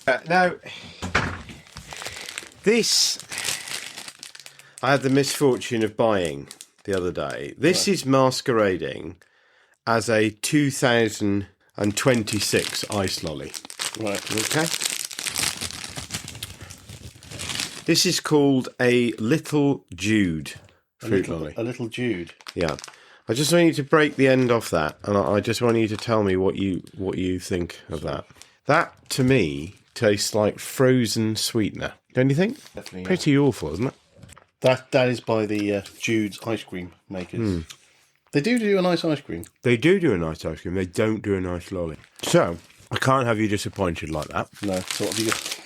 Now, this I had the misfortune of buying the other day. This is masquerading as a 2026 ice lolly. Right. Okay. This is called a Little Jude fruit lolly. A little Jude. Yeah. I just want you to break the end off that, and I just want you to tell me what you think of that. That, to me, tastes like frozen sweetener. Don't you think? Definitely. Pretty awful, isn't it? That is by the Jude's ice cream makers. They do a nice ice cream. They do a nice ice cream. They don't do a nice lolly. So, I can't have you disappointed like that. No. So what have you got?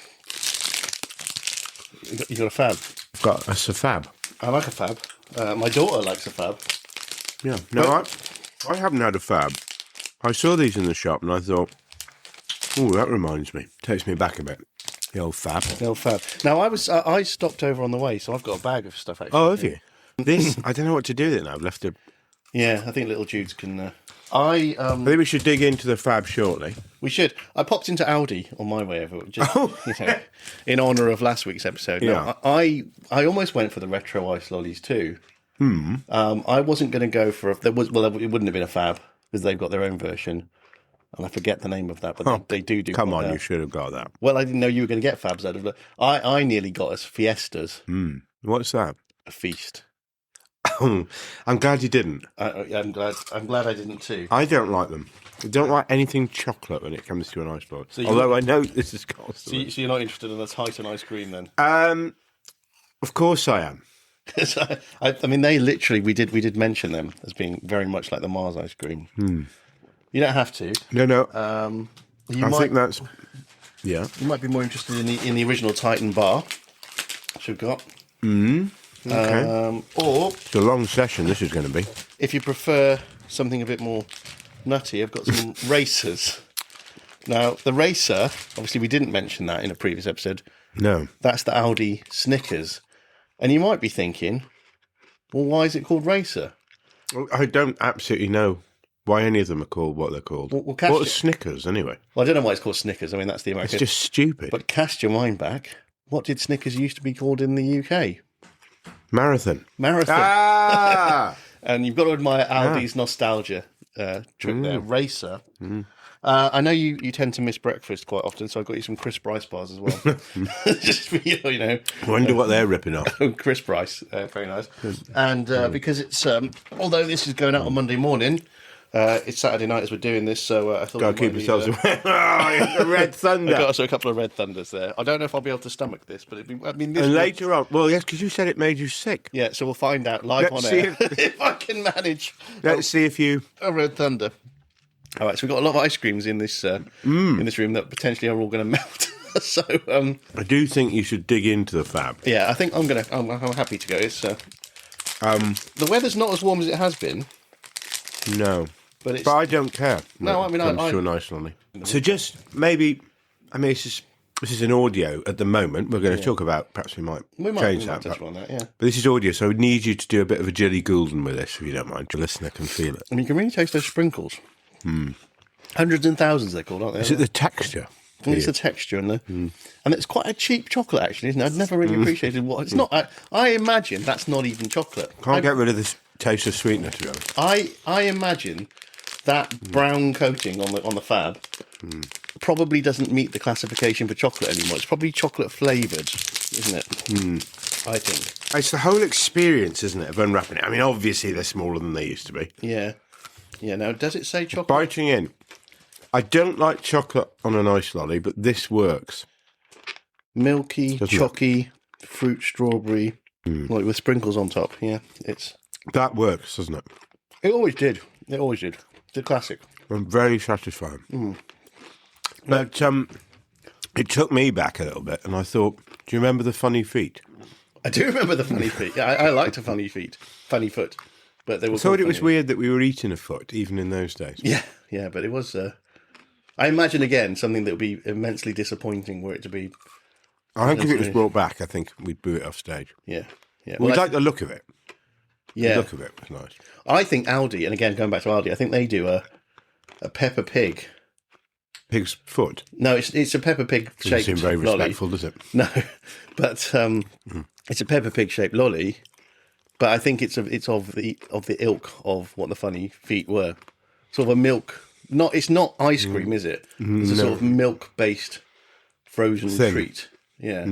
You got a fab? I've got a fab. I like a fab. My daughter likes a fab. Yeah. No, I haven't had a fab. I saw these in the shop and I thought, oh, that reminds me. Takes me back a bit. The old fab. The old fab. Now, I stopped over on the way, so I've got a bag of stuff, actually. Oh, have you? This, I don't know what to do with it now. I've left it. Yeah, I think Little Jude's can... I think we should dig into the fab shortly. We should. I popped into Aldi on my way over, just in honour of last week's episode. Now, I almost went for the retro ice lollies too. I wasn't going to go for it wouldn't have been a fab because they've got their own version, and I forget the name of that, but they do. Come on, you should have got that. Well, I didn't know you were going to get fabs out of it. I nearly got us fiestas. What's that? A feast. I'm glad you didn't. I'm glad I didn't too. I don't like them. I don't like anything chocolate when it comes to an ice lolly. Although I know this is costly. So you're not interested in a Titan ice cream then? Of course I am. I mean, they literally we did mention them as being very much like the Mars ice cream. You don't have to. No. I think that's You might be more interested in the original Titan bar, which we've got. Okay. Or It's a long session. This is going to be. if you prefer something a bit more nutty, I've got some racers. Now, the racer, obviously, we didn't mention that in a previous episode. No. That's the Aldi Snickers. And you might be thinking, well, why is it called racer? I don't absolutely know why any of them are called what they're called. Well, what are Snickers, anyway? Well, I don't know why it's called Snickers. I mean, that's the American. It's just stupid. But cast your mind back. What did Snickers used to be called in the UK? Marathon. Ah! And you've got to admire Aldi's nostalgia trick there. Racer. I know you tend to miss breakfast quite often, so I've got you some crisp rice bars as well. Just for you, I wonder what they're ripping off. Crisp rice, very nice. And because it's, although this is going out on Monday morning, it's Saturday night as we're doing this, so I thought... Got to keep yourselves away. The Red Thunder. I've got also a couple of Red Thunders there. I don't know if I'll be able to stomach this, but it'd be... I mean, this and later on... Well, yes, because you said it made you sick. Yeah, so we'll find out live on air if I can manage... Let's see if you... A Red Thunder. All right, so we've got a lot of ice creams in this room that potentially are all going to melt. So I do think you should dig into the fab. Yeah, I think I'm happy to go. It's the weather's not as warm as it has been. No, but I don't care. No, I mean, comes to a nice lolly. So just maybe, I mean, this is an audio at the moment. We're going to talk about. Perhaps we might change that. Touch on that, yeah. But this is audio, so I would need you to do a bit of a Jilly Goulden with this, if you don't mind. The listener can feel it. And you can really taste those sprinkles. Hundreds and thousands, they're called, aren't they? Is it the texture? I think it's the texture and it's quite a cheap chocolate, actually, isn't it? I've never really appreciated what it's not. I imagine that's not even chocolate. Can't get rid of this taste of sweetener, to be honest. I imagine that brown coating on the fab probably doesn't meet the classification for chocolate anymore. It's probably chocolate flavoured, isn't it? I think it's the whole experience, isn't it, of unwrapping it? I mean, obviously they're smaller than they used to be. Yeah. Now, does it say chocolate? Biting in. I don't like chocolate on an ice lolly, but this works. Milky, chocky, fruit, strawberry, like with sprinkles on top. Yeah, that works, doesn't it? It always did. It's a classic. I'm very satisfied. But it took me back a little bit, and I thought, do you remember the funny feet? I do remember the funny feet. Yeah, I liked a funny foot. But they were. I thought it was weird that we were eating a foot, even in those days. Yeah, but it was. I imagine again something that would be immensely disappointing were it to be. I think if it was brought back, I think we'd boo it off stage. Yeah. We like the look of it. Yeah, the look of it was nice. I think Aldi, and again going back to Aldi, I think they do a Peppa Pig pig's foot? No, it's a Peppa Pig Doesn't shaped seem very lolly. respectful, does it? No, but it's a Peppa Pig shaped lolly. But I think it's of the ilk of what the funny feet were. Sort of a milk. It's not ice cream, is it? It's a sort of milk based frozen treat. Yeah.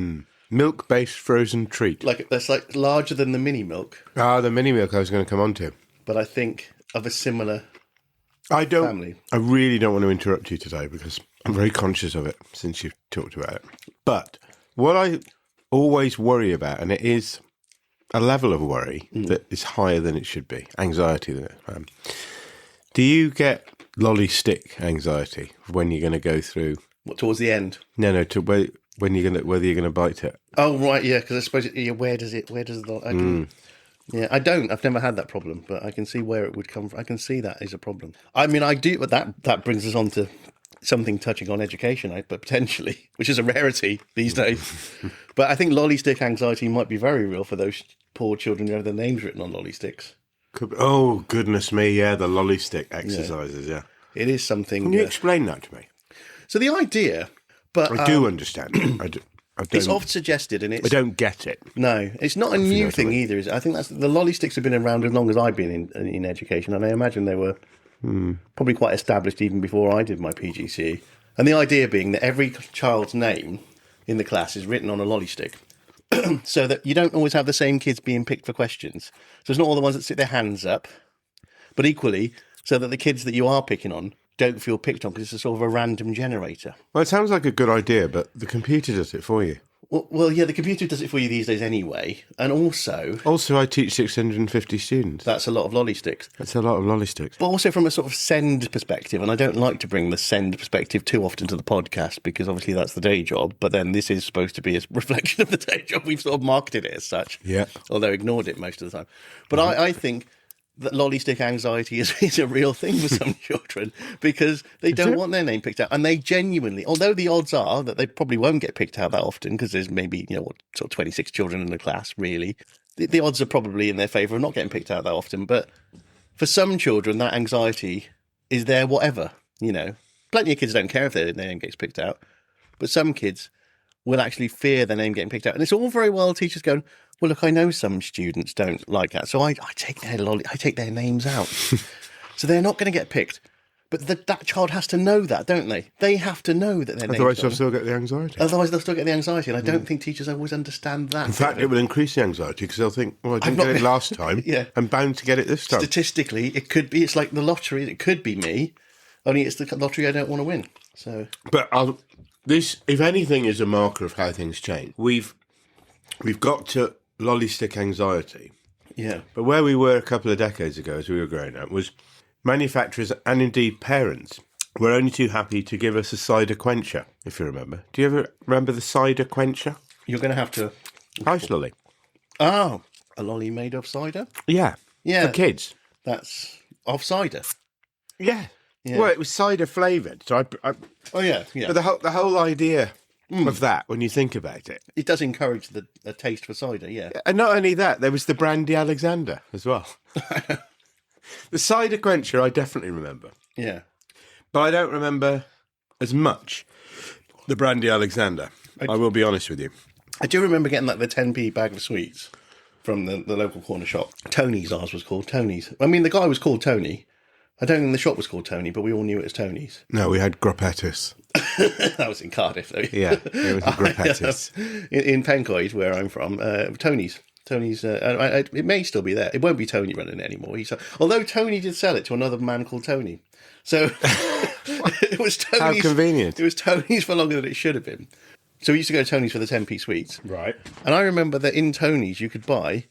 Milk-based frozen treat. That's like larger than the mini milk. Ah, the mini milk I was going to come on to. But I think of a similar family. I really don't want to interrupt you today because I'm very conscious of it since you've talked about it. But what I always worry about, and it is a level of worry that is higher than it should be, anxiety than it. Do you get lolly stick anxiety when you're going to go through? What, towards the end? No, when you're going to, whether you're going to bite it. Oh right, yeah, because I suppose where does the yeah, I don't. I've never had that problem, but I can see where it would come from. I can see that is a problem. I mean, I do, but that brings us on to something touching on education, but potentially, which is a rarity these days. But I think lolly stick anxiety might be very real for those poor children who have their names written on lolly sticks. Oh, goodness me, yeah, the lolly stick exercises, yeah. It is something... Can you explain that to me? So the idea... But I do understand it. It's oft suggested, and it's... I don't get it. No, it's not a new thing either, is it? I think the lolly sticks have been around as long as I've been in education, and I imagine they were probably quite established even before I did my PGCE. And the idea being that every child's name in the class is written on a lolly stick, so that you don't always have the same kids being picked for questions. So it's not all the ones that sit their hands up, but equally, so that the kids that you are picking on don't feel picked on because it's a sort of a random generator. Well, it sounds like a good idea, but the computer does it for you. Well, yeah, the computer does it for you these days anyway. And also... Also, I teach 650 students. That's a lot of lolly sticks. That's a lot of lolly sticks. But also from a sort of send perspective, and I don't like to bring the send perspective too often to the podcast because obviously that's the day job, but then this is supposed to be a reflection of the day job. We've sort of marketed it as such. Yeah. Although ignored it most of the time. But I think that lolly stick anxiety is a real thing for some children because they don't want their name picked out. And they genuinely, although the odds are that they probably won't get picked out that often because there's maybe, sort of 26 children in the class, really. The odds are probably in their favour of not getting picked out that often. But for some children, that anxiety is there whatever, Plenty of kids don't care if their name gets picked out. But some kids will actually fear their name getting picked out. And it's all very well teachers going, well, look, I know some students don't like that, so I take their names out. So they're not going to get picked. But that child has to know that, don't they? They have to know that their name's Otherwise, they'll still get the anxiety. Otherwise, they'll still get the anxiety, and I don't think teachers always understand that. In fact, it will increase the anxiety because they'll think, well, I didn't get it last time. Yeah. I'm bound to get it this time. Statistically, it could be. It's like the lottery. It could be me, only it's the lottery I don't want to win. So, but this, if anything, is a marker of how things change. We've got to lolly stick anxiety. Yeah. But where we were a couple of decades ago as we were growing up was manufacturers and indeed parents were only too happy to give us a cider quencher, if you remember. Do you ever remember the cider quencher? You're going to have to... Ice lolly. Oh, a lolly made of cider? Yeah. Yeah. For kids. That's of cider. Yeah. Yeah. Well, it was cider flavoured. So Oh, yeah. But the whole idea of that, when you think about it. It does encourage a taste for cider, yeah. And not only that, there was the brandy Alexander as well. The cider quencher, I definitely remember. Yeah. But I don't remember as much the brandy Alexander. I will be honest with you. I do remember getting the 10p bag of sweets from the local corner shop. Tony's, ours was called Tony's. I mean, the guy was called Tony. I don't think the shop was called Tony, but we all knew it as Tony's. No, we had Gropettus. That was in Cardiff, though. Yeah, it was a Gropettus. In Pencoed, where I'm from, Tony's. It may still be there. It won't be Tony running it anymore. Although Tony did sell it to another man called Tony. So it was Tony's. How convenient. It was Tony's for longer than it should have been. So we used to go to Tony's for the 10p sweets. Right. And I remember that in Tony's you could buy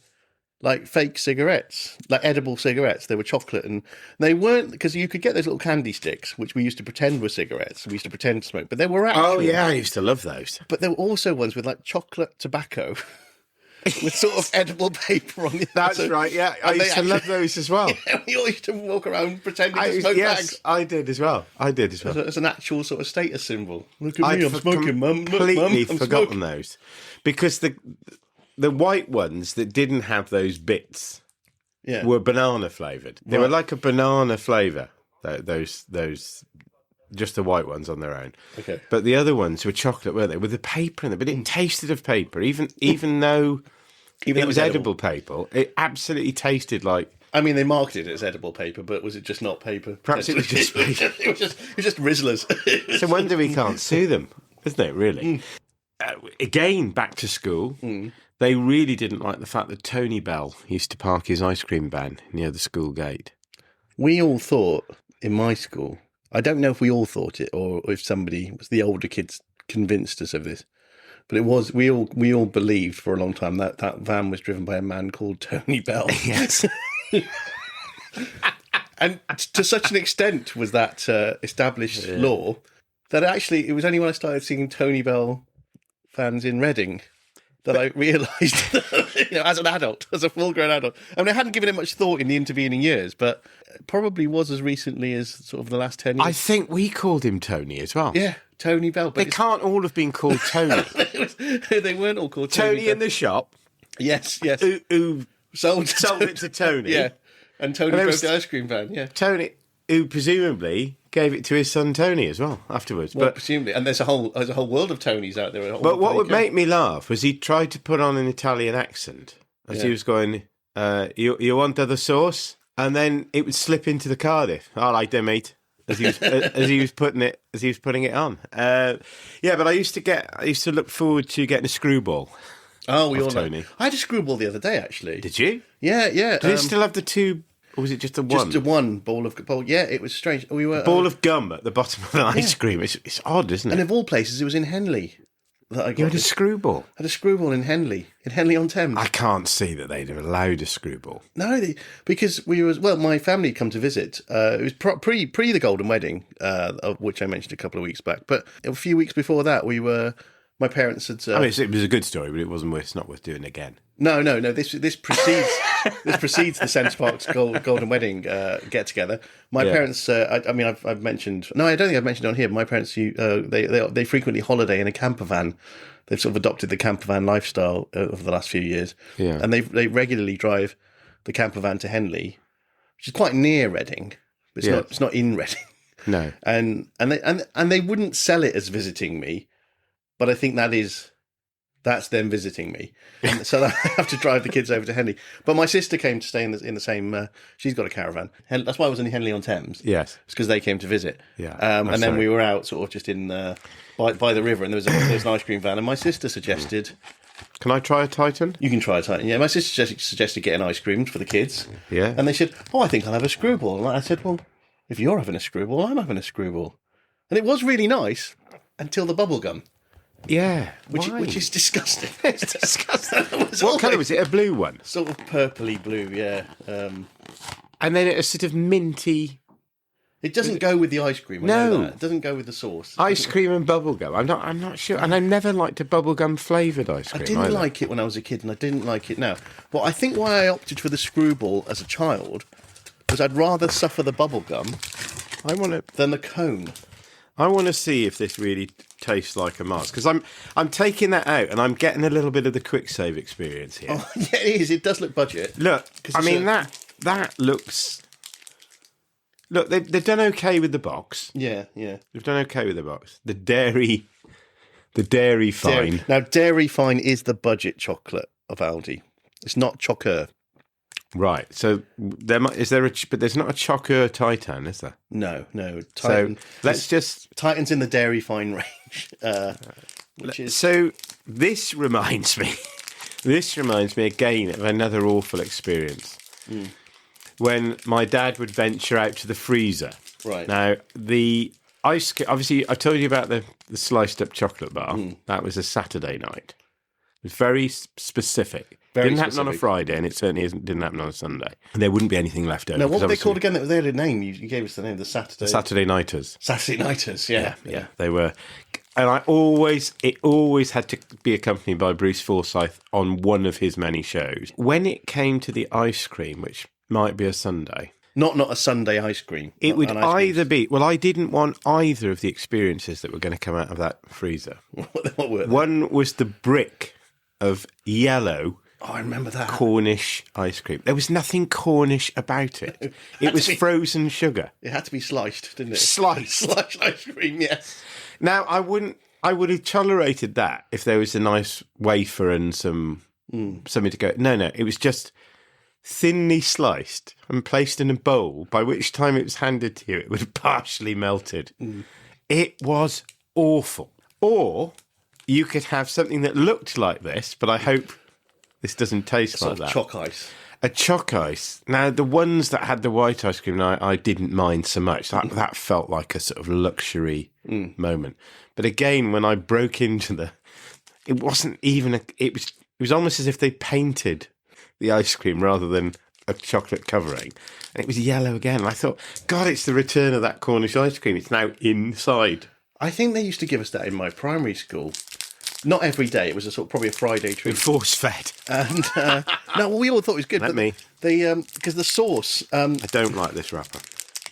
fake cigarettes, edible cigarettes. They were chocolate and they weren't, because you could get those little candy sticks, which we used to pretend were cigarettes. We used to pretend to smoke, but they were actual. Oh, yeah, I used to love those. But there were also ones with chocolate tobacco with sort of edible paper on the That's right, yeah. I used to love those as well. Yeah, we all used to walk around pretending to smoke bags. I did as well. As an actual sort of status symbol. Look at me, I'm smoking, Mum. Completely I'm forgotten smoking. those. Because the white ones that didn't have those bits were banana flavoured. They were like a banana flavour, those just the white ones on their own. Okay. But the other ones were chocolate, weren't they? With the paper in them. But it tasted of paper, even though it was edible paper. It absolutely tasted like... I mean, they marketed it as edible paper, but was it just not paper? Perhaps it was just paper. it was just Rizzlers. It's a wonder we can't sue them, isn't it, really? Again, back to school, they really didn't like the fact that Tony Bell used to park his ice cream van near the school gate. We all thought, in my school, I don't know if we all thought it or if somebody, was the older kids, convinced us of this, but it was, we all believed for a long time that van was driven by a man called Tony Bell. Yes. And to such an extent was that established law that actually it was only when I started seeing Tony Bell fans in Reading that I realised, as an adult, as a full-grown adult. I mean, I hadn't given it much thought in the intervening years, but it probably was as recently as sort of the last 10 years. I think we called him Tony as well. Yeah, Tony Bell. But they can't all have been called Tony. They weren't all called Tony. Tony in the shop. Yes. Who sold it to Tony. Yeah. And Tony drove the ice cream van, yeah. Tony, who presumably gave it to his son Tony as well afterwards. Well, presumably. And there's a whole world of Tonys out there. But what would make me laugh was he tried to put on an Italian accent as he was going, you want other sauce? And then it would slip into the Cardiff. I like them, mate. As he was putting it on. But I used to look forward to getting a screwball. Oh, we all Tony. know. I had a screwball the other day, actually. Did you? Yeah. Did it still have the two, or was it just the one? Just the one bowl. Yeah, it was strange. We were ball of gum at the bottom of the ice cream. It's odd, isn't it? And of all places, it was in Henley that I got. You had a screwball? I had a screwball in Henley-on-Thames. I can't see that they'd have allowed a screwball. No, because my family had come to visit. It was pre the Golden Wedding, of which I mentioned a couple of weeks back. But a few weeks before that, my parents had. I mean, it was a good story, but it's not worth doing again. No. This precedes the Centre Parks Golden Wedding get together. My parents. I've mentioned. No, I don't think I've mentioned it on here. But my parents, they frequently holiday in a camper van. They've sort of adopted the camper van lifestyle over the last few years. Yeah, and they regularly drive the camper van to Henley, which is quite near Reading. But it's not in Reading. No, and they wouldn't sell it as visiting me. But I think that's them visiting me. And so I have to drive the kids over to Henley. But my sister came to stay in the same... she's got a caravan. That's why I was in Henley-on-Thames. Yes. It's because they came to visit. Yeah. And then we were out sort of just in by the river, and there was an ice cream van. And my sister suggested... Can I try a Titan? You can try a Titan, yeah. My sister suggested getting ice cream for the kids. Yeah. And they said, I think I'll have a screwball. And I said, well, if you're having a screwball, I'm having a screwball. And it was really nice until the bubblegum. Yeah, which is disgusting. It's disgusting. What colour was it? A blue one? Sort of purpley blue, yeah. And then it's sort of minty. It doesn't go with the ice cream. I know that. It doesn't go with the sauce. Ice cream and bubblegum. I'm not sure. And I never liked a bubblegum flavoured ice cream. I didn't like it when I was a kid, and I didn't like it now. But I think why I opted for the screwball as a child was I'd rather suffer the bubblegum than the cone. I want to see if this really tastes like a Mars, because I'm taking that out and I'm getting a little bit of the quick save experience here. Oh, yeah, it is. It does look budget. Look, I mean that looks. Look, they've done okay with the box. Yeah. They've done okay with the box. The dairy fine. Now, dairy fine is the budget chocolate of Aldi. It's not chocker. Right, so but there's not a chocker Titan, is there? No. Titan, so Titan's in the dairy fine range, which is. So this reminds me again of another awful experience when my dad would venture out to the freezer. Right now, the ice. Obviously, I told you about the sliced up chocolate bar. That was a Saturday night. It was very specific. Didn't happen on a Friday, and it certainly didn't happen on a Sunday. And there wouldn't be anything left over. Now, what were they called again? They had a name. You gave us the name. The Saturday Nighters. Saturday Nighters. Yeah. They were, and it always had to be accompanied by Bruce Forsyth on one of his many shows. When it came to the ice cream, which might be a Sunday. Not a Sunday ice cream. It would either be... Well, I didn't want either of the experiences that were going to come out of that freezer. What were they? One was the brick of yellow Oh, I remember that. Cornish ice cream. There was nothing Cornish about it. It was frozen sugar. It had to be sliced, didn't it? Sliced. Sliced ice cream, yes. Now, I would have tolerated that if there was a nice wafer and something to go. No, it was just thinly sliced and placed in a bowl, by which time it was handed to you, it would have partially melted. It was awful. Or you could have something that looked like this, but I hope this doesn't taste like that. Choc ice. A choc ice. Now, the ones that had the white ice cream, I didn't mind so much. That felt like a sort of luxury moment. But again, when I broke into it wasn't even it was almost as if they painted the ice cream rather than a chocolate covering. And it was yellow again. And I thought, God, it's the return of that Cornish ice cream. It's now inside. I think they used to give us that in my primary school. Not every day. It was probably a Friday treat. Force fed. And no, we all thought it was good. Because the sauce. I don't like this wrapper.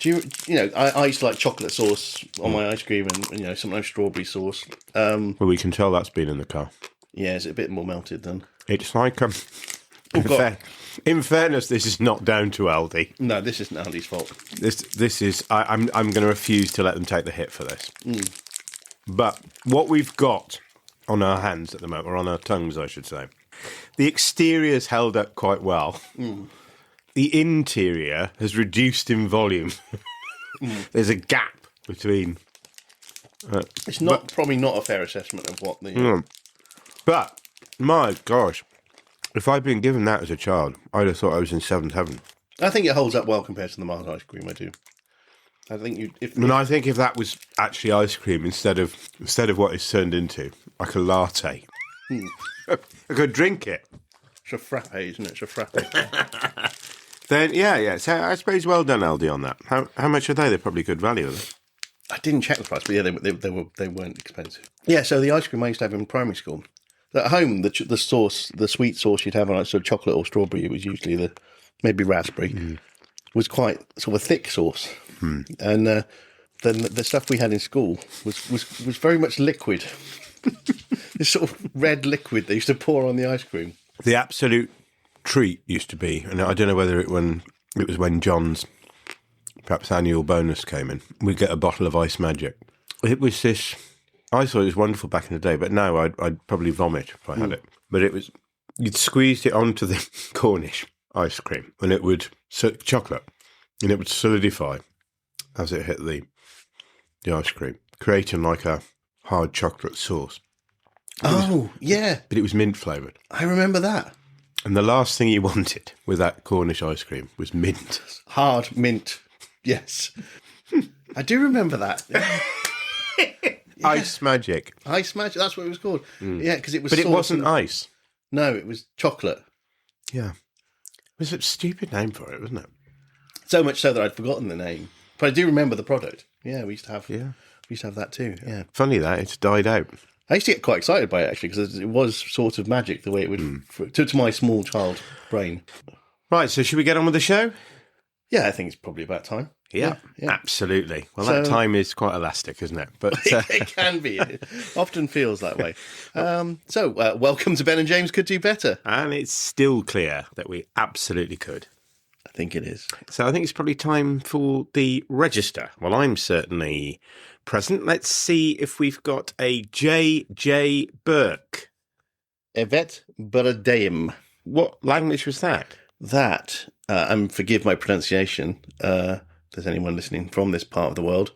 I used to like chocolate sauce on my ice cream, and sometimes strawberry sauce. Well, we can tell that's been in the car. Yeah, it's a bit more melted then. It's like in fairness, this is not down to Aldi. No, this isn't Aldi's fault. This is. I'm going to refuse to let them take the hit for this. But what we've got on our hands at the moment, or on our tongues, I should say, the exterior's held up quite well. The interior has reduced in volume. There's a gap between. It's probably not a fair assessment of what the. But my gosh, if I'd been given that as a child, I'd have thought I was in seventh heaven. I think it holds up well compared to the Mars ice cream. I do. I think I think if that was actually ice cream instead of what it's turned into, like a latte, I could drink it. It's a frappe, isn't it? It's a frappe. Then yeah. So I suppose well done, Aldi, on that. How much are they? They're probably good value, are they? I didn't check the price, but yeah, they weren't expensive. Yeah, so the ice cream I used to have in primary school. At home, the sauce, the sweet sauce you'd have on chocolate or strawberry, it was usually maybe raspberry, was quite sort of a thick sauce. And then the stuff we had in school was very much liquid. This sort of red liquid they used to pour on the ice cream. The absolute treat used to be, and I don't know whether it was when John's perhaps annual bonus came in, we'd get a bottle of Ice Magic. It was this. I thought it was wonderful back in the day, but now I'd probably vomit if I had it. But it was, you'd squeezed it onto the Cornish ice cream, and it would chocolate, and it would solidify as it hit the ice cream, creating like a hard chocolate sauce. Yeah. But it was mint flavoured. I remember that. And the last thing you wanted with that Cornish ice cream was mint. Hard mint. Yes. I do remember that. Ice Magic. Ice Magic, that's what it was called. Yeah, because it was. But it wasn't ice. No, it was chocolate. Yeah. It was a stupid name for it, wasn't it? So much so that I'd forgotten the name. But I do remember the product. Yeah, we used to have that too. Yeah. Funny that, it's died out. I used to get quite excited by it, actually, because it was sort of magic, the way it would, to my small child brain. Right, so should we get on with the show? Yeah, I think it's probably about time. Yeah. Absolutely. Well, that time is quite elastic, isn't it? But it can be. It often feels that way. Welcome to Ben and James Could Do Better. And it's still clear that we absolutely could. I think it is. So I think it's probably time for the register. Well, I'm certainly present. Let's see if we've got a J.J. Burke. Evet Buradayim. What language was that? That, and forgive my pronunciation, if there's anyone listening from this part of the world,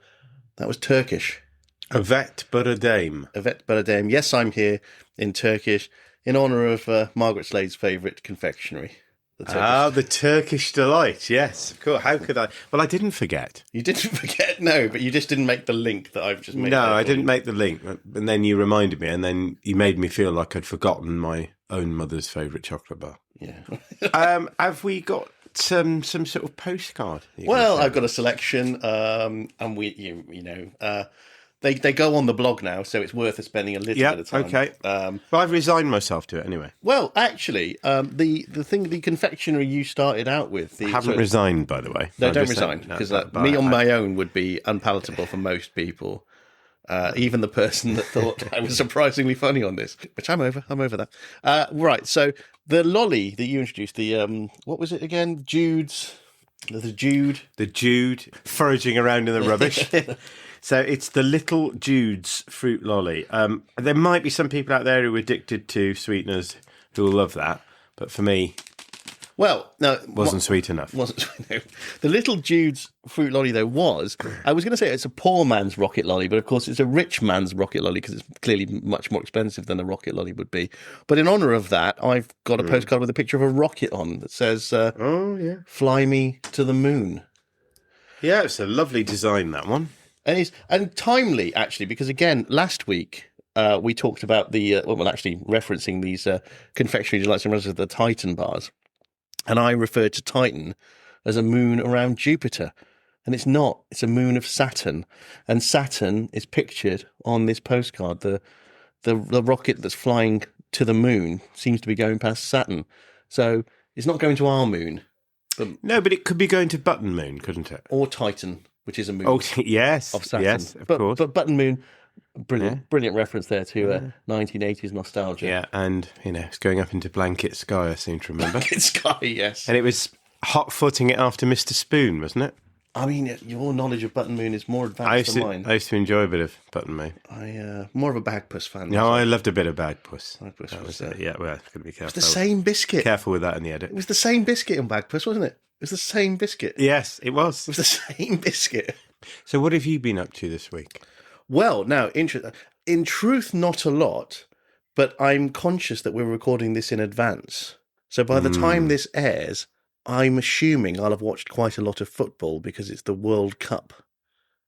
that was Turkish. Evet Buradayim. Evet Buradayim. Yes, I'm here in Turkish in honour of Margaret Slade's favourite confectionery. The Turkish delight. Yes, of course. How could I? Well, I didn't forget. You didn't forget? No, but you just didn't make the link that I've just made. No, I didn't make the link. And then you reminded me, and then you made me feel like I'd forgotten my own mother's favourite chocolate bar. Yeah. Have we got some sort of postcard? Well, I've got a selection, and they go on the blog now, so it's worth us spending a little bit of time. Okay. But I've resigned myself to it anyway. Well, actually, the confectionery you started out with. I haven't resigned, by the way. No, don't resign, because me on my own would be unpalatable for most people. Even the person that thought I was surprisingly funny on this, which I'm over that. Right, so the lolly that you introduced, the what was it again? The Jude foraging around in the rubbish. So it's the little Jude's fruit lolly. There might be some people out there who are addicted to sweeteners who will love that, but for me, well, no, wasn't sweet enough. Wasn't sweet enough. The little Jude's fruit lolly, though, I was going to say it's a poor man's rocket lolly, but of course it's a rich man's rocket lolly because it's clearly much more expensive than a rocket lolly would be. But in honour of that, I've got a postcard with a picture of a rocket on that says, "Fly me to the moon." Yeah, it's a lovely design, that one. And timely, actually, because again, last week we talked about actually referencing these confectionery delights and runners of the Titan bars. And I referred to Titan as a moon around Jupiter. And it's not. It's a moon of Saturn. And Saturn is pictured on this postcard. The rocket that's flying to the moon seems to be going past Saturn. So it's not going to our moon. But it could be going to Button Moon, couldn't it? Or Titan, which is a moon. Oh, yes. Of Saturn. Yes, of course. But Button Moon, brilliant reference there to 1980s nostalgia. Yeah, and, it's going up into blanket sky, I seem to remember. Blanket sky, yes. And it was hot-footing it after Mr. Spoon, wasn't it? I mean, your knowledge of Button Moon is more advanced than mine. I used to enjoy a bit of Button Moon. More of a Bagpuss fan. No, I loved a bit of Bagpuss. Bagpuss was yeah, well, got to be careful. It was the same biscuit. Careful with that in the edit. It was the same biscuit in Bagpuss, wasn't it? It was the same biscuit. Yes, it was. It was the same biscuit. So what have you been up to this week? Well, now, in truth, not a lot, but I'm conscious that we're recording this in advance. So by the time this airs, I'm assuming I'll have watched quite a lot of football because it's the World Cup.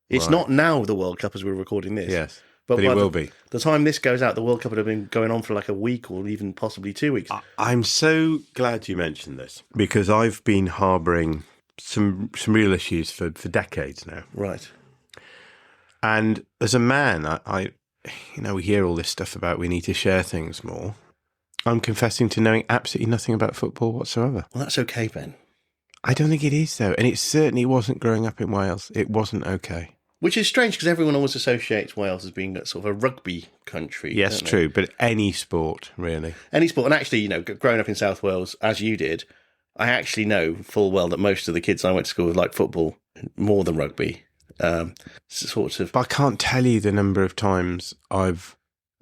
It's not now the World Cup as we're recording this. Yes, but it will be. The time this goes out, the World Cup would have been going on for like a week or even possibly 2 weeks. I'm so glad you mentioned this because I've been harbouring some real issues for decades now. Right. And as a man, we hear all this stuff about we need to share things more. I'm confessing to knowing absolutely nothing about football whatsoever. Well, that's okay, Ben. I don't think it is, though. And it certainly wasn't growing up in Wales. It wasn't okay. Which is strange because everyone always associates Wales as being sort of a rugby country. Yes, true. But any sport, really. Any sport. And actually, growing up in South Wales, as you did, I actually know full well that most of the kids I went to school with liked football more than rugby. But I can't tell you the number of times I've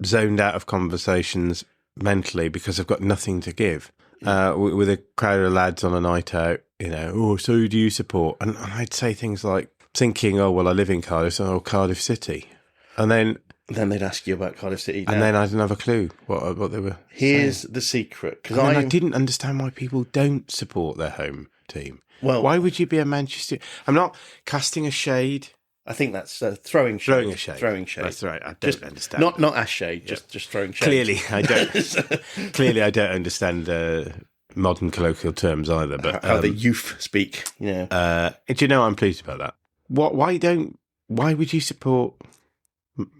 zoned out of conversations mentally because I've got nothing to give. With a crowd of lads on a night out, so who do you support? And I'd say things like thinking, I live in Cardiff, so Cardiff City. And then they'd ask you about Cardiff City. And then I didn't have a clue what they were Here's saying. the secret. Because I didn't understand why people don't support their home team. Well, why would you be a Manchester? I'm not casting a shade. I think that's throwing shade. Throwing shade. That's right. I don't understand. Not as shade. Yeah. Just throwing shade. Clearly, I don't. Clearly, I don't understand modern colloquial terms either. But how the youth speak. Yeah. Do you know? I'm pleased about that. Why would you support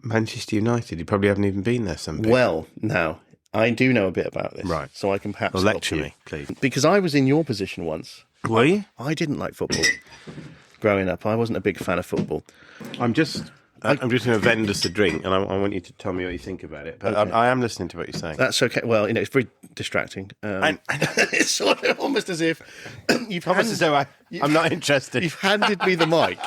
Manchester United? You probably haven't even been there. Some people. Well, now I do know a bit about this, right? So I can perhaps lecture me, please. Because I was in your position once. Were you? I didn't like football. Growing up, I wasn't a big fan of football. I'm just going to vend us a drink, and I want you to tell me what you think about it. But okay. I am listening to what you're saying. That's okay. Well, it's very distracting. It's sort of almost as if I'm not interested. You've handed me the mic,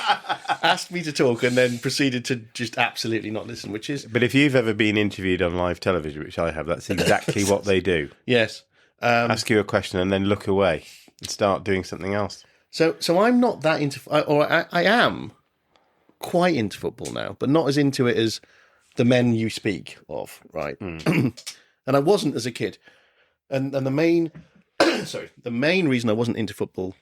asked me to talk, and then proceeded to just absolutely not listen. Which is. But if you've ever been interviewed on live television, which I have, that's exactly what they do. Yes. Ask you a question and then look away and start doing something else. So I'm not that into, or I am quite into football now, but not as into it as the men you speak of, right? And I wasn't as a kid. And the main, the main reason I wasn't into football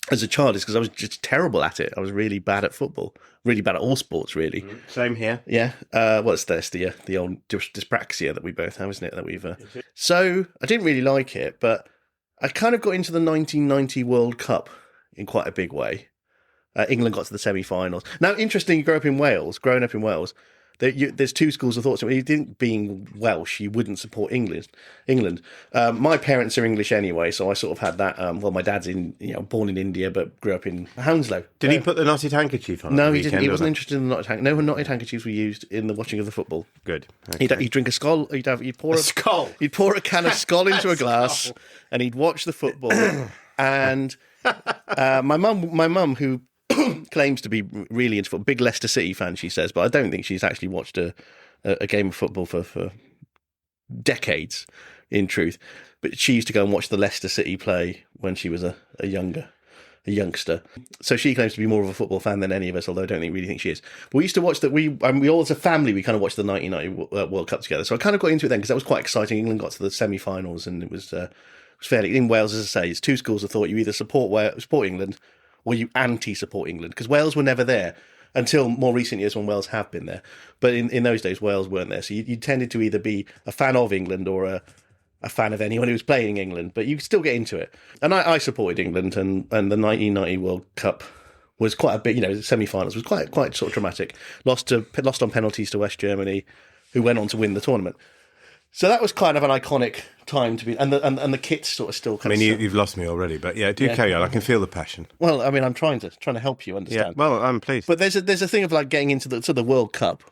as a child is because I was just terrible at it. I was really bad at football, really bad at all sports, really. Same here. Yeah. It's the old dyspraxia that we both have, isn't it? That we've. So I didn't really like it, but I kind of got into the 1990 World Cup in quite a big way. England got to the semi-finals. Now, interesting, growing up in Wales, there's two schools of thought. So you think being Welsh, you wouldn't support England. My parents are English anyway, so I sort of had that. Well, my dad's born in India, but grew up in Hounslow. Did he put the knotted handkerchief on? No, he didn't. He wasn't interested in the knotted handkerchief. No knotted handkerchiefs were used in the watching of the football. Good. Okay. He'd drink a skull. He'd pour a can of skull into a glass, and he'd watch the football. And my mum, who claims to be really into football, big Leicester City fan, she says, but I don't think she's actually watched a game of football for decades, in truth. But she used to go and watch the Leicester City play when she was a youngster. So she claims to be more of a football fan than any of us, although I don't really think she is. But we used to watch that. We all as a family, we kind of watched the 1990 World Cup together. So I kind of got into it then because that was quite exciting. England got to the semi-finals, and it was fairly in Wales. As I say, it's two schools of thought. You either support England or you anti-support England, because Wales were never there until more recent years when Wales have been there. But in those days, Wales weren't there. So you tended to either be a fan of England or a fan of anyone who was playing England, but you could still get into it. And I supported England, and the 1990 World Cup was quite a bit, the semi-finals was quite sort of dramatic. Lost on penalties to West Germany, who went on to win the tournament. So that was kind of an iconic time to be, and the kits sort of still kind of. You've lost me already, but carry on. I can feel the passion. Well, I mean, I'm trying to help you understand. Yeah, well, I'm pleased. But there's a thing of like getting into the World Cup.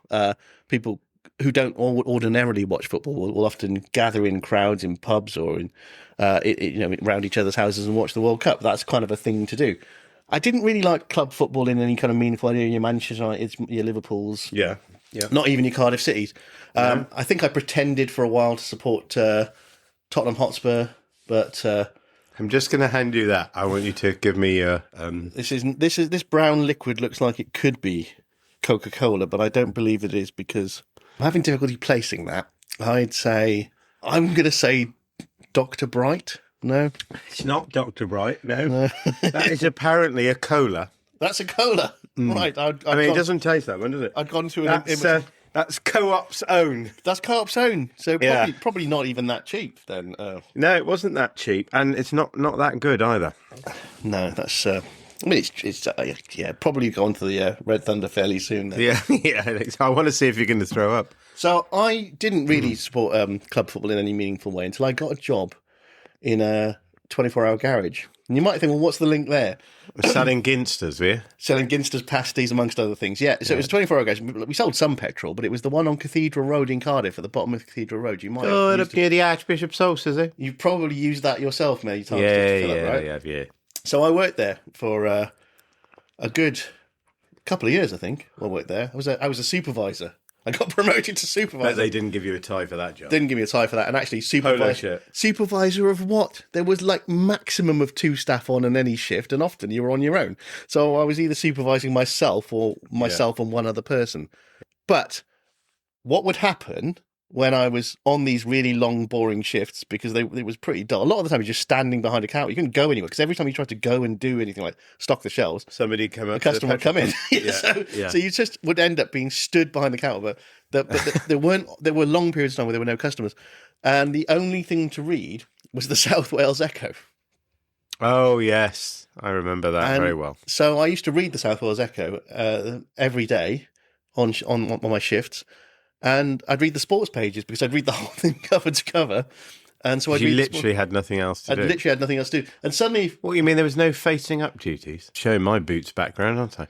People who don't ordinarily watch football will often gather in crowds in pubs or in around each other's houses and watch the World Cup. That's kind of a thing to do. I didn't really like club football in any kind of meaningful way. Your Manchester United's, your Liverpool's. Yeah. Not even your Cardiff Cities. I think I pretended for a while to support Tottenham Hotspur, but I'm just going to hand you that. I want you to give me a. This brown liquid looks like it could be Coca-Cola, but I don't believe it is because I'm having difficulty placing that. I'm going to say Dr. Bright. No, it's not Dr. Bright. No. That is apparently a cola. That's a cola. Right. It doesn't taste that one, does it? I'd gone to that's Co-op's own. That's Co-op's own. So probably not even that cheap then. No, it wasn't that cheap, and it's not that good either. No, that's. It's probably gone to the Red Thunder fairly soon. Then. Yeah. I want to see if you're going to throw up. So I didn't really support club football in any meaningful way until I got a job in a 24-hour garage. And you might think, well, what's the link there? We're selling Ginsters, were Selling Ginsters, pasties, amongst other things. Yeah, so it was a 24-hour garage. We sold some petrol, but it was the one on Cathedral Road in Cardiff, at the bottom of Cathedral Road. You might have up near the Archbishop's House, is it? You've probably used that yourself many times. Yeah. So I worked there for a good couple of years, I think. I worked there. I was a supervisor. I got promoted to supervisor. But they didn't give you a tie for that job. Didn't give me a tie for that. And actually, supervisor of what? There was like maximum of 2 staff on any shift, and often you were on your own. So I was either supervising myself or myself and one other person. But what would happen when I was on these really long, boring shifts, because it was pretty dull. A lot of the time, you're just standing behind a counter. You couldn't go anywhere, because every time you tried to go and do anything like stock the shelves, somebody come up, a customer would come in. So you just would end up being stood behind the counter. But there were long periods of time where there were no customers, and the only thing to read was the South Wales Echo. Oh yes, I remember that very well. So I used to read the South Wales Echo every day on my shifts. And I'd read the sports pages because I'd read the whole thing cover to cover. And so you literally had nothing else to do. I literally had nothing else to do. And suddenly... What, you mean there was no facing up duties? Showing my boots background, aren't I?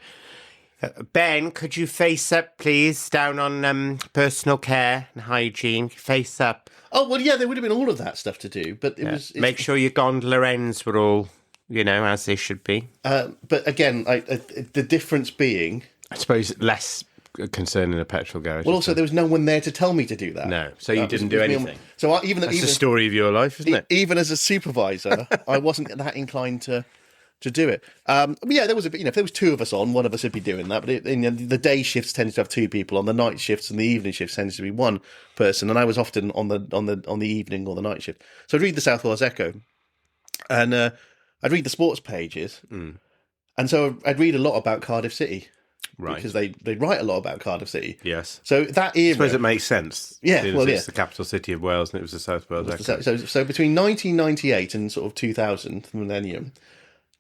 Ben, could you face up, please, down on personal care and hygiene? Face up. Oh, well, yeah, there would have been all of that stuff to do. But Make sure your gondola ends were all, as they should be. But again, the difference being... I suppose less... concern in a petrol garage. Well, also there was no one there to tell me to do that. No, so you didn't do anything. So that's the story of your life, isn't it? Even as a supervisor, I wasn't that inclined to do it. But yeah, there was if there was 2 of us on, one of us would be doing that. But the day shifts tended to have 2 people on. The night shifts and the evening shifts tended to be 1 person, and I was often on the evening or the night shift. So I'd read the South Wales Echo, and I'd read the sports pages, and so I'd read a lot about Cardiff City. Right. Because they write a lot about Cardiff City. Yes. So that era... I suppose it makes sense. Yeah, It's the capital city of Wales and it was the South Wales Echo. So between 1998 and sort of 2000, the millennium,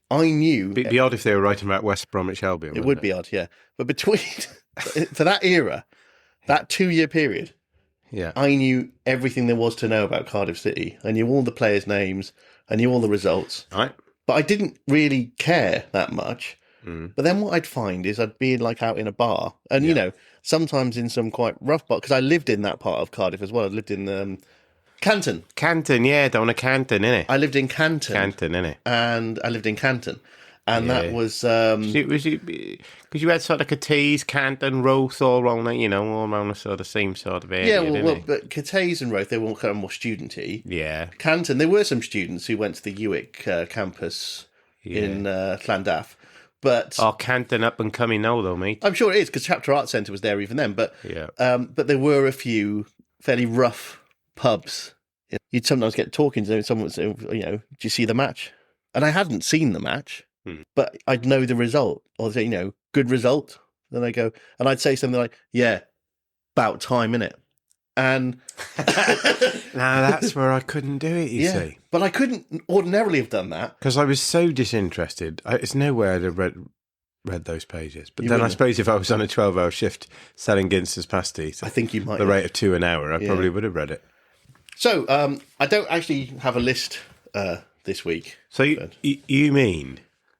I knew... It'd be odd if they were writing about West Bromwich Albion. It would be odd, yeah. But for that era, That 2-year period, Yeah. I knew everything there was to know about Cardiff City. I knew all the players' names. I knew all the results. Right. But I didn't really care that much. But then what I'd find is I'd be like out in a bar, and you know, sometimes in some quite rough bar, because I lived in that part of Cardiff as well. I lived in Canton. Canton, yeah, down a Canton, innit? I lived in Canton. Canton, innit? And I lived in Canton. And that was... Because you had sort of Cathays, Canton, Roth, all around, all around the sort of same sort of area, but Cathays and Roth, they were all kind of more student-y. Yeah. Canton, there were some students who went to the Uwick campus in Llandaff. But Canton up and coming now, though, mate. I'm sure it is, because Chapter Arts Centre was there even then. But but there were a few fairly rough pubs. You'd sometimes get talking to someone would say, do you see the match? And I hadn't seen the match, but I'd know the result. Or they'd say, good result. Then I go, and I'd say something like, yeah, about time, innit? And now that's where I couldn't do it, you see. But I couldn't ordinarily have done that. Because I was so disinterested. It's no way I'd have read those pages. But then I suppose if I was on a 12-hour shift selling Ginster's pasties, I think you might. The rate of 2 an hour, I probably would have read it. So, I don't actually have a list this week. So you mean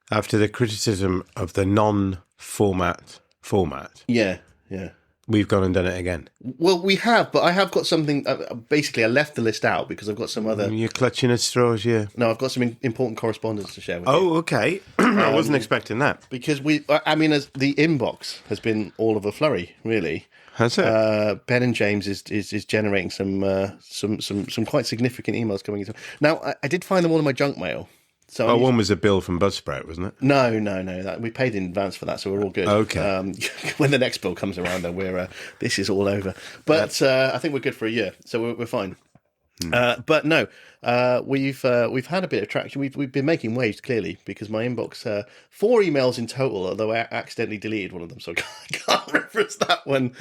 after the criticism of the non-format format? Yeah. We've gone and done it again. Well, we have, but I have got something. Basically, I left the list out because I've got some other. You're clutching at straws, yeah. No, I've got some important correspondence to share with you. Oh, okay. I wasn't expecting that. Because as the inbox has been all of a flurry, really. Has it? Ben and James is generating some quite significant emails coming in. Now, I did find them all in my junk mail. So one was a bill from Buzzsprout, wasn't it? No. We paid in advance for that, so we're all good. Okay. When the next bill comes around, though, this is all over. But I think we're good for a year, so we're fine. But no, we've had a bit of traction. We've been making waves, clearly, because my inbox 4 emails in total, although I accidentally deleted one of them, so I can't reference that one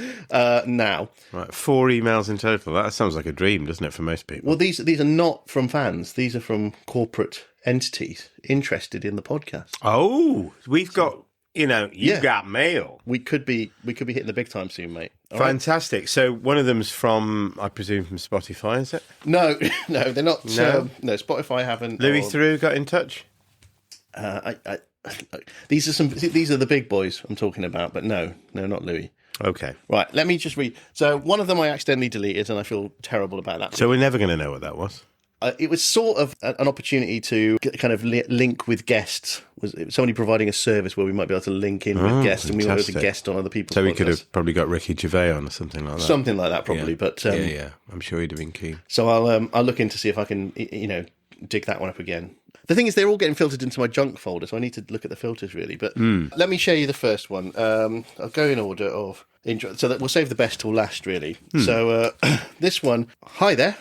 now. Right, 4 emails in total. That sounds like a dream, doesn't it, for most people? Well, these are not from fans. These are from corporate entities interested in the podcast. Oh, we've got, got mail. We could be hitting the big time soon, mate. All Fantastic. Right. So one of them's from, I presume, from Spotify, is it? No, they're not. No, Spotify haven't. Louis Theroux got in touch. These are the big boys I'm talking about, but no, not Louis. Okay. Right, let me just read. So one of them I accidentally deleted, and I feel terrible about that. So we're never going to know what that was. It was sort of an opportunity to kind of link with guests. Was somebody providing a service where we might be able to link in with guests, fantastic. and we might be able to guest on other people's So we podcasts. could have probably got Ricky Gervais on or something like that. Something like that, probably. Yeah. But yeah, I'm sure he'd have been keen. So I'll look in to see if I can dig that one up again. The thing is, they're all getting filtered into my junk folder, so I need to look at the filters really. But let me show you the first one. I'll go in order of intro, so that we'll save the best till last, really. So this one, hi there.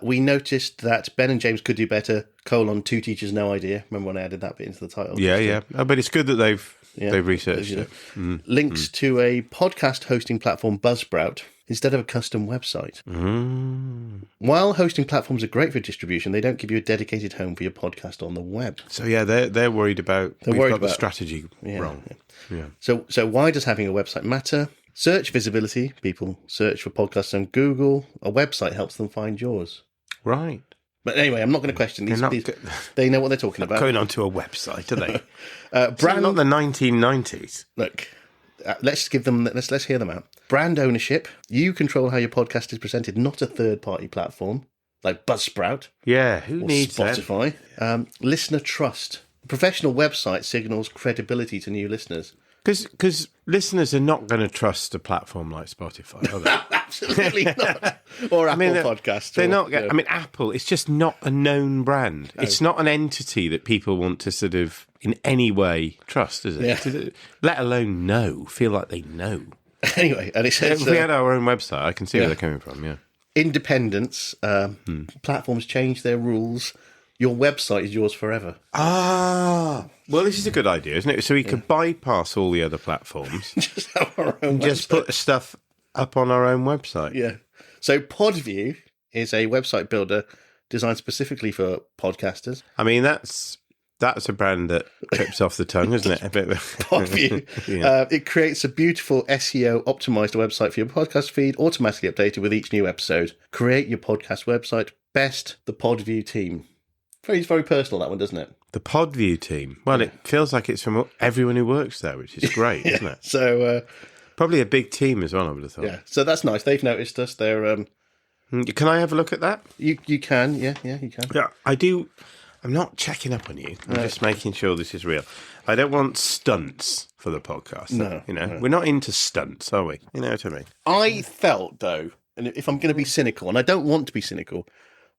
We noticed that Ben and James could do better. : 2 teachers, no idea. Remember when I added that bit into the title? Yeah. But it's good that they've researched it. Links to a podcast hosting platform, Buzzsprout, instead of a custom website. While hosting platforms are great for distribution, they don't give you a dedicated home for your podcast on the web. So they're worried about we've got the strategy wrong. Yeah. So why does having a website matter? Search visibility. People search for podcasts on Google. A website helps them find yours. Right. But anyway, I'm not going to question these. They know what they're talking about. Going onto a website, are they? Brand, not the 1990s. Look, let's hear them out. Brand ownership. You control how your podcast is presented, not a third-party platform like Buzzsprout. Yeah, who needs Spotify? Listener trust. A professional website signals credibility to new listeners. Because listeners are not going to trust a platform like Spotify, are they? Absolutely not. Or Apple Podcasts. They're not. I mean, Apple, it's just not a known brand. No. It's not an entity that people want to sort of in any way trust, is it? Yeah. Let alone feel like they know. Anyway, and it says... If we had our own website, I can see where they're coming from, yeah. Independence. Platforms change their rules. Your website is yours forever. Well, this is a good idea, isn't it? So we could bypass all the other platforms. Just have our own website. Just put stuff up on our own website. Yeah. So Podview is a website builder designed specifically for podcasters. I mean, that's That's a brand that trips off the tongue, isn't it? A bit of Podview. It creates a beautiful SEO optimized website for your podcast feed, automatically updated with each new episode. Create your podcast website. Best, the Podview team. It's very personal, that one, doesn't it? The Podview team. Well, it feels like it's from everyone who works there, which is great, isn't it? So probably a big team as well, I would have thought. Yeah, so that's nice. They've noticed us. They're Can I have a look at that? you can, you can. Yeah, I do. I'm not checking up on you. I'm just making sure this is real. I don't want stunts for the podcast. No, we're not into stunts, are we? You know what I mean? I felt though, and if I'm going to be cynical, and I don't want to be cynical,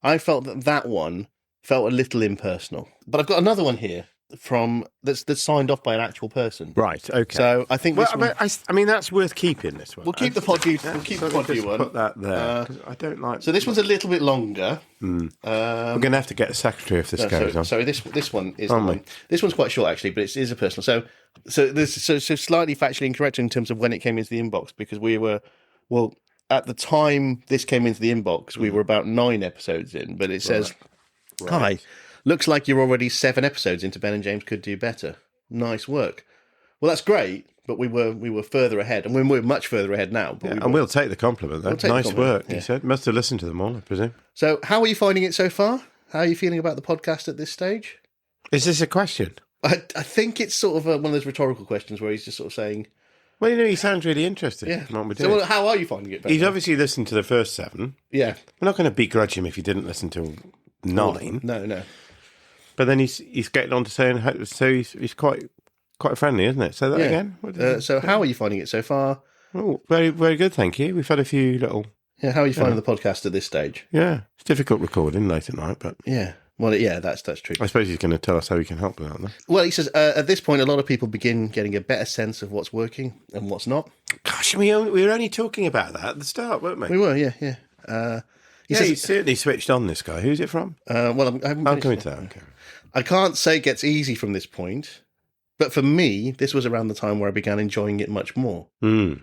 I felt that one felt a little impersonal. But I've got another one here from that's signed off by an actual person. Right. Okay. So I think this one, I mean, that's worth keeping. This one. we'll keep the Podview. We'll keep the Podview one. Put that there. 'Cause I don't like. So this one's a little bit longer. We're going to have to get a secretary if this goes on. Sorry, this one is the one. This one's quite short actually, but it is a personal. So slightly factually incorrect in terms of when it came into the inbox, because we were at the time this came into the inbox, we were about 9 episodes in, but it says, "Hi, looks like you're already 7 episodes into Ben and James Could Do Better. Nice work." Well, that's great, but we were further ahead, and we're much further ahead now. But we'll take the compliment, though. Nice work, he said. Must have listened to them all, I presume. So, how are you finding it so far? How are you feeling about the podcast at this stage? Is this a question? I think it's sort of one of those rhetorical questions where he's just sort of saying... Well, he sounds really interested in what we're doing. So, how are you finding it? He's obviously listened to the first 7. Yeah. We're not going to begrudge him if he didn't listen to 9. No. But then he's getting on to saying, so he's quite friendly, isn't it? Say that again. So how are you finding it so far? Oh, very, very good, thank you. We've had a few little... Yeah, how are you finding the podcast at this stage? Yeah, it's difficult recording late at night, but... Yeah. Well, yeah, that's true. I suppose he's going to tell us how he can help with that, though. Well, he says, at this point, a lot of people begin getting a better sense of what's working and what's not. Gosh, we were only talking about that at the start, weren't we? We were, yeah. He says, he's certainly switched on, this guy. Who's it from? Well, I'm coming to that, okay. I can't say it gets easy from this point, but for me, this was around the time where I began enjoying it much more. Mm.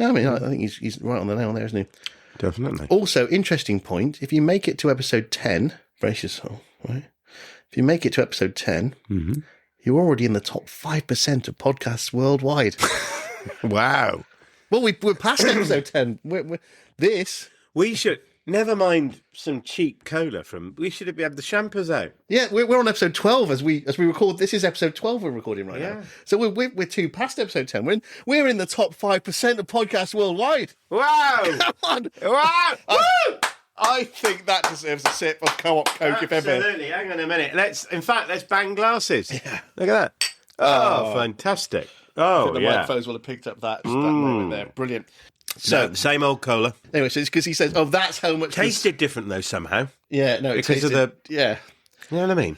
I mean, I think he's right on the nail there, isn't he? Definitely. Also, interesting point, if you make it to episode 10, brace yourself, right? If you make it to episode 10, you're already in the top 5% of podcasts worldwide. Wow. Well, we're past episode 10. We should... Never mind some cheap cola we should have had the champers out. Yeah, we're on episode 12 as we record. This is episode 12 we're recording right now. So we're 2 past episode 10. We're in the top 5% of podcasts worldwide. Wow! Come on! Wow! Woo! I think that deserves a sip of Co-op Coke, if ever. Absolutely. Hang on a minute. Let's bang glasses. Yeah. Look at that. Oh, fantastic. Oh, the microphones will have picked up that moment there. Brilliant. So the same old cola. Anyway, so it's because he says, "Oh, that's how much." Tasted different though somehow. Yeah, no, because of the You know what I mean?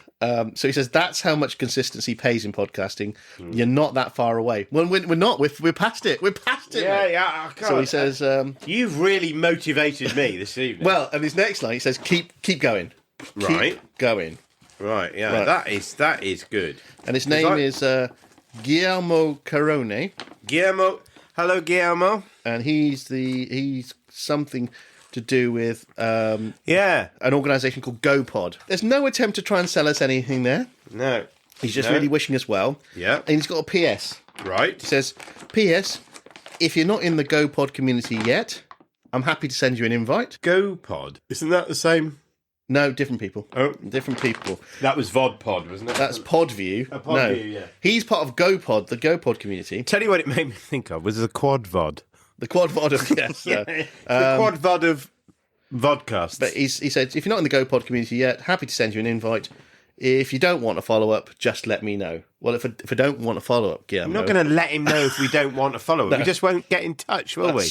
So he says that's how much consistency pays in podcasting. You're not that far away. Well, we're not. We're past it. We're past it. Yeah, mate. yeah. So he says, "You've really motivated me this evening." Well, and his next line he says, "Keep going, right, keep going." Right. Yeah. Right. That is good. And his name is Guillermo Carone. Guillermo. Hello, Guillermo. And he's something to do with an organisation called GoPod. There's no attempt to try and sell us anything there. No. He's just really wishing us well. Yeah. And he's got a PS. Right. He says, "P.S. If you're not in the GoPod community yet, I'm happy to send you an invite." GoPod? Isn't that the same? No, different people. Oh. Different people. That was VodPod, wasn't it? That's Podview. Podview, yeah. He's part of GoPod, the GoPod community. Tell you what it made me think of was the Quad Vod. The Quad Vod of, yes. The Quad Vod of vodcasts. But he said, if you're not in the GoPod community yet, happy to send you an invite. If you don't want a follow-up, just let me know. Well, if I don't want a follow-up, Guillermo... I'm not going to let him know if we don't want a follow-up. No. We just won't get in touch, will we?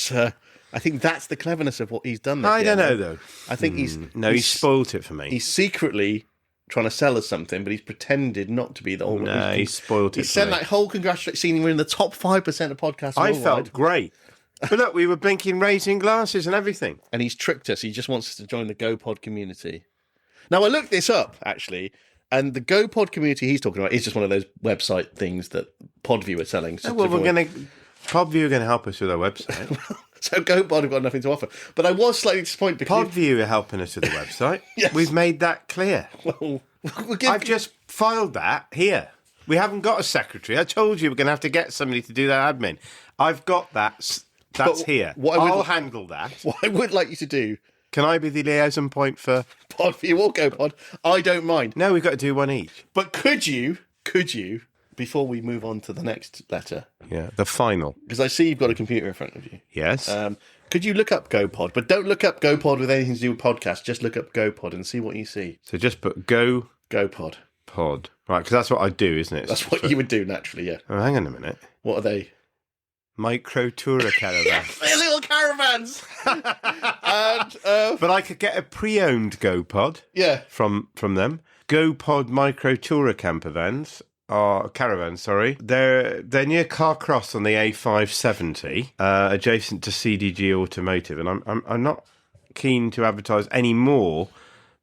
I think that's the cleverness of what he's done there. I don't know, though. I think he's spoilt it for me. He's secretly trying to sell us something, but he's pretended not to be the whole... No, he's spoilt it for me. He sent that whole congratulation, we're in the top 5% of podcasts I felt great. But look, we were blinking, raising glasses and everything. And he's tricked us. He just wants us to join the GoPod community. Now, I looked this up, actually, and the GoPod community he's talking about is just one of those website things that Podview are selling. Podview are going to help us with our website. So GoPod have got nothing to offer. But I was slightly disappointed because... Podview are helping us with the website. Yes. We've made that clear. Well, I've just filed that here. We haven't got a secretary. I told you we're going to have to get somebody to do that admin. I've got that. That's here. I'll handle that. What I would like you to do... Can I be the liaison point for... Pod for your walk, GoPod? I don't mind. No, we've got to do one each. But could you, before we move on to the next letter... Yeah, the final. Because I see you've got a computer in front of you. Yes. Could you look up GoPod? But don't look up GoPod with anything to do with podcasts. Just look up GoPod and see what you see. So just put GoPod. Pod. Right, because that's what I do, isn't it? That's what you would do naturally, yeah. Oh, hang on a minute. What are they? Micro tourer caravans. They're little caravans! But I could get a pre-owned GoPod from them. GoPod micro tourer caravans. They're near Carcross on the A570, adjacent to CDG Automotive, and I'm not keen to advertise any more,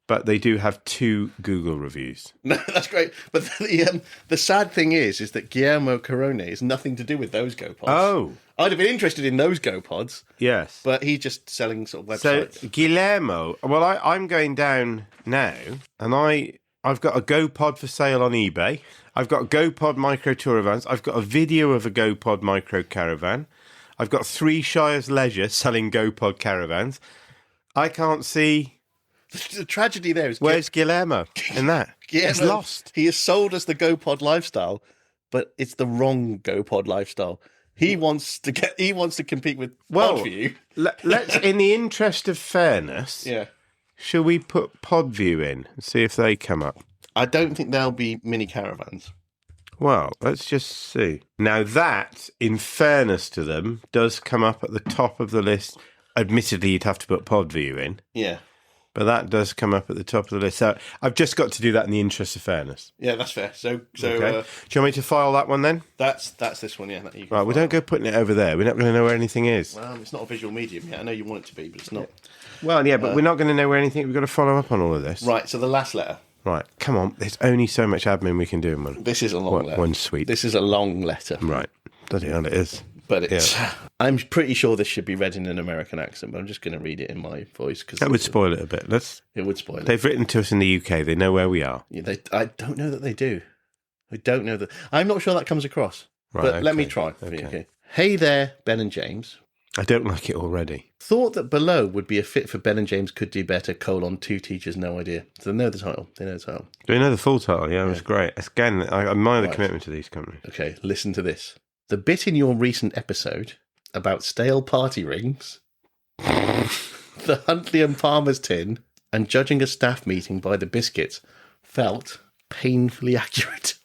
but they do have 2 Google reviews. No, that's great. But the sad thing is that Guillermo Corone has nothing to do with those GoPods. Oh. I'd have been interested in those GoPods. Yes. But he's just selling sort of websites. So, Guillermo, well, I'm going down now, and I've got a GoPod for sale on eBay. I've got GoPod micro touravans. I've got a video of a GoPod micro caravan. I've got 3 Shires Leisure selling GoPod caravans. I can't see... The tragedy there is... Where's Guillermo in that? He's lost. He has sold us the GoPod lifestyle, but it's the wrong GoPod lifestyle. He wants to compete with Podview. Let's, in the interest of fairness, shall we put Podview in and see if they come up? I don't think they'll be mini caravans. Well, let's just see. Now that, in fairness to them, does come up at the top of the list. Admittedly, you'd have to put Podview in. Yeah. But that does come up at the top of the list. So I've just got to do that in the interest of fairness. Yeah, that's fair. So okay. Do you want me to file that one then? That's this one, yeah. Right, we don't go putting it over there. We're not going to know where anything is. Well, it's not a visual medium yet. I know you want it to be, but it's not. Well, yeah, but we're not going to know where anything. We've got to follow up on all of this. Right, so the last letter. Right, come on. There's only so much admin we can do in one. This is a long letter. One sweet. This is a long letter. Right. Bloody hell, it is. But it's... Yeah. I'm pretty sure this should be read in an American accent, but I'm just going to read it in my voice. That would spoil it a bit. It would spoil it. They've written to us in the UK. They know where we are. Yeah, I don't know that they do. I don't know that... I'm not sure that comes across. Right, but let me try. Okay. Hey there, Ben and James. I don't like it already. Thought that Below would be a fit for Ben and James Could Do Better, 2 teachers, no idea. So they know the title. Do you know the full title? Yeah, it was great. Again, I admire the commitment to these companies. Okay, listen to this. The bit in your recent episode about stale party rings, the Huntley and Palmer's tin, and judging a staff meeting by the biscuits felt painfully accurate.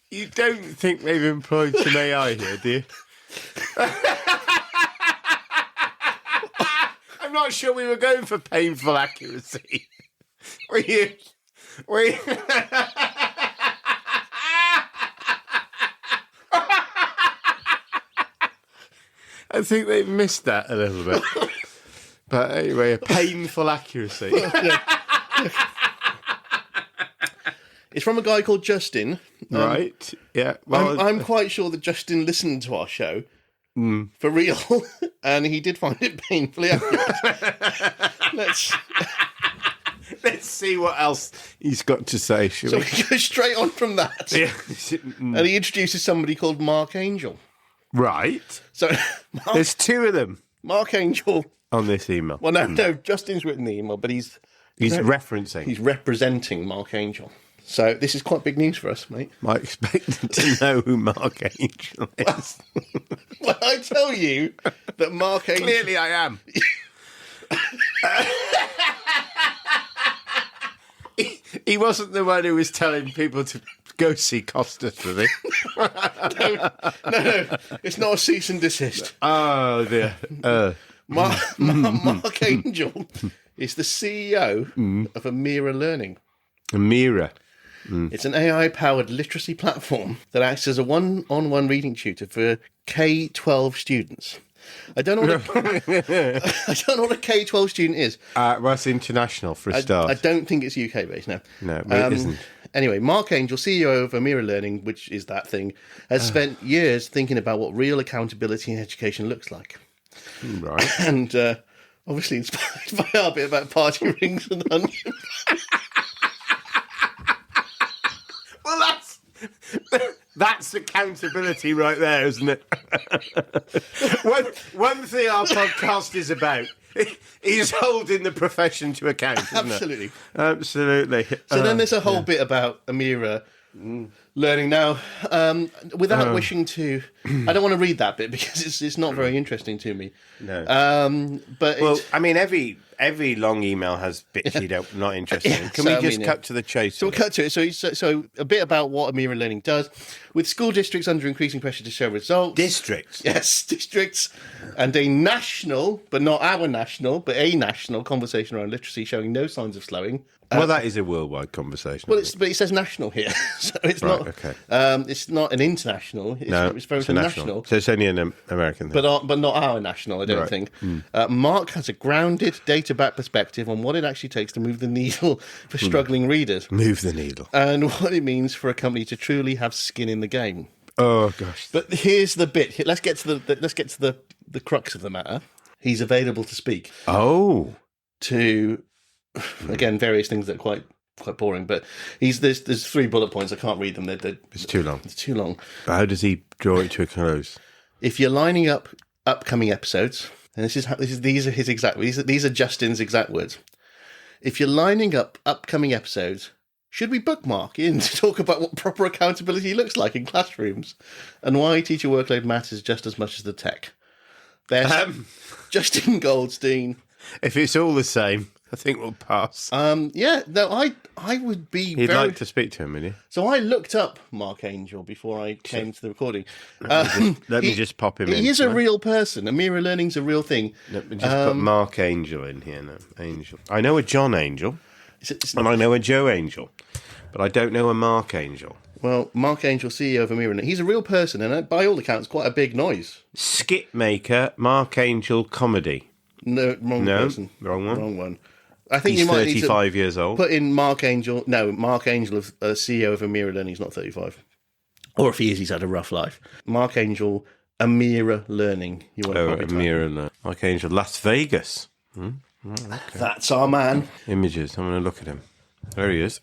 You don't think they've employed some AI here, do you? I'm not sure we were going for painful accuracy. Were you? I think they've missed that a little bit. But anyway, a painful accuracy. It's from a guy called Justin. Right, yeah. Well, I'm quite sure that Justin listened to our show for real, and he did find it painfully accurate. Let's see what else he's got to say, shall we? So we go straight on from that. Yeah. And he introduces somebody called Mark Angel. Right. So there's 2 of them. Mark Angel. On this email. Well, no, Justin's written the email, but he's referencing. He's representing Mark Angel. So this is quite big news for us, mate. I expected to know who Mark Angel is. Well, I tell you that Mark Angel... Clearly I am. He wasn't the one who was telling people to go see Costas, was he? No, it's not a cease and desist. Oh, dear. Mark Angel is the CEO of Amira Learning. Amira. It's an AI-powered literacy platform that acts as a one-on-one reading tutor for K-12 students. I don't know what a K-12 student is. Well, it's international for a start. I don't think it's UK-based, no. No, but it isn't. Anyway, Mark Angel, CEO of Amira Learning, which is that thing, has spent years thinking about what real accountability in education looks like. Right. And obviously inspired by our bit about party rings and onions. Well, that's accountability right there, isn't it? One thing our podcast is about is holding the profession to account, isn't Absolutely. it? Absolutely. So then there's a whole bit about Amira learning now. Without wishing to... I don't want to read that bit because it's not very interesting to me. No. But well, I mean, every long email has bits you don't not interested in. Can we just cut to the chase? So we'll cut to it. So a bit about what Amira Learning does. With school districts under increasing pressure to show results. Districts? Yes, districts. And a national, but not our national, but a national conversation around literacy showing no signs of slowing. Well, that is a worldwide conversation. Well, but it says national here, so it's right, not. Okay. It's not an international. It's very much a national. So it's only an American thing. But not our national, I don't think. Mark has a grounded, data-backed perspective on what it actually takes to move the needle for struggling readers. Move the needle. And what it means for a company to truly have skin in the game. Oh gosh. But here's the bit. Let's get to the crux of the matter. He's available to speak. Oh. To again various things that are quite boring, but there's 3 bullet points. I can't read them. It's too long. It's too long. But how does he draw it to a close? If you're lining up upcoming episodes, and these are his exact these are Justin's exact words. If you're lining up upcoming episodes, should we bookmark in to talk about what proper accountability looks like in classrooms and why teacher workload matters just as much as the tech? There's Justin Goldstein. If it's all the same, I think we'll pass. Yeah, no, I would be. You'd like to speak to him, would you? So I looked up Mark Angel before I came to the recording. Let me just pop him in. He is a real person. Amira Learning's a real thing. Let me just put Mark Angel in here now. Angel. I know a John Angel, and I know a Joe Angel, but I don't know a Mark Angel. Well, Mark Angel, CEO of Amira Learning, he's a real person, and by all accounts, quite a big noise. Skip maker, Mark Angel comedy. No, wrong person. Wrong one. Wrong one. I think he's you might 35 years old. Put in Mark Angel. No, Mark Angel, CEO of Amira Learning, is not 35. Or if he is, he's had a rough life. Mark Angel, Amira Learning. You want to Amira Learning. Mark Angel, Las Vegas. Okay. That's our man. Images. I'm going to look at him. There he is.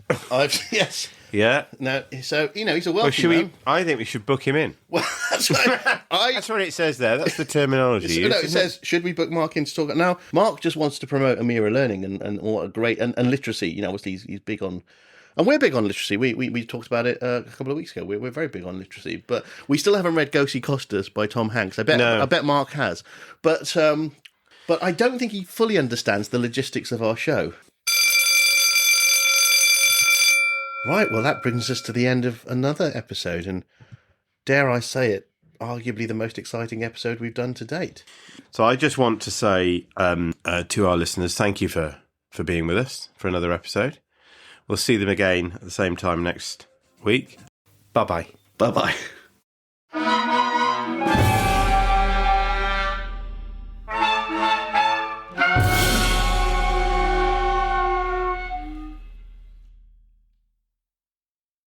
Yes. Yeah. No, so, he's a wealthy man. I think we should book him in. Well, that's right. That's what it says there. That's the terminology. It says, should we book Mark in to talk? Now, Mark just wants to promote Amira Learning and what a great, and literacy. Obviously he's big on, and we're big on literacy. We talked about it a couple of weeks ago. We're very big on literacy, but we still haven't read Go See Costas by Tom Hanks. I bet Mark has. But I don't think he fully understands the logistics of our show. Right, well, that brings us to the end of another episode, and dare I say it, arguably the most exciting episode we've done to date. So I just want to say to our listeners, thank you for being with us for another episode. We'll see them again at the same time next week. Bye-bye. Bye-bye.